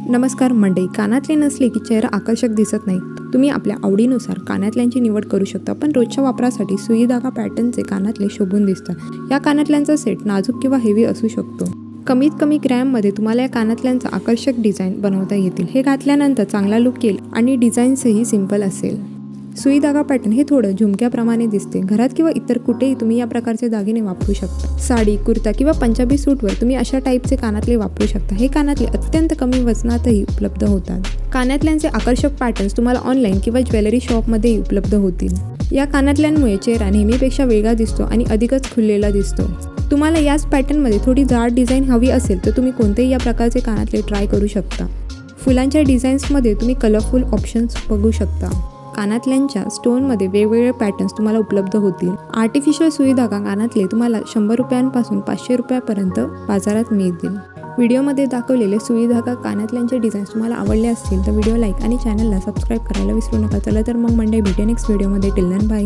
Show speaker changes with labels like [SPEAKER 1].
[SPEAKER 1] नमस्कार मंडळी. कानातले नसले की चेहरा आकर्षक दिसत नाही. तुम्ही आपल्या आवडीनुसार कानातल्यांची निवड करू शकता, पण रोजच्या वापरासाठी सुई धागा पॅटर्नचे कानातले शोभून दिसतात. या कानातल्यांचा सेट नाजूक किंवा हेवी असू शकतो. कमीत कमी ग्रॅममध्ये तुम्हाला या कानातल्यांचा आकर्षक डिझाईन बनवता येतील. हे घातल्यानंतर चांगला लुक येईल आणि डिझाईन्सही सिंपल असेल. सुई धागा पॅटर्न हे थोडं झुमक्याप्रमाणे दिसते. घरात किंवा इतर कुठेही तुम्ही या प्रकारचे दागिने वापरू शकता. साडी, कुर्ता किंवा पंजाबी सूटवर तुम्ही अशा टाईपचे कानातले वापरू शकता. हे कानातले अत्यंत कमी वजनातही उपलब्ध होतात. कानातल्यांचे आकर्षक पॅटर्न्स तुम्हाला ऑनलाईन किंवा ज्वेलरी शॉपमध्येही उपलब्ध होतील. या कानातल्यांमुळे चेहरा नेहमीपेक्षा वेगळा दिसतो आणि अधिकच खुललेला दिसतो. तुम्हाला याच पॅटर्नमध्ये थोडी जाड डिझाईन हवी असेल तर तुम्ही कोणतेही या प्रकारचे कानातले ट्राय करू शकता. फुलांच्या डिझाईन्समध्ये तुम्ही कलरफुल ऑप्शन्स बघू शकता. कानातल्यांच्या स्टोनमध्ये वेगवेगळे पॅटर्न्स तुम्हाला उपलब्ध होतील. आर्टिफिशियल सुई धागा कानातले तुम्हाला 100 रुपयांपासून 500 रुपयापर्यंत बाजारात मिळतील. व्हिडिओमध्ये दाखवलेले सुई धागा कानातल्यांचे डिझाईन्स तुम्हाला आवडले असतील तर व्हिडिओ लाईक आणि चॅनलला सबस्क्राईब करायला विसरू नका. चला तर मग मंडळी, भेटूया नेक्स्ट व्हिडिओमध्ये. Till then bye.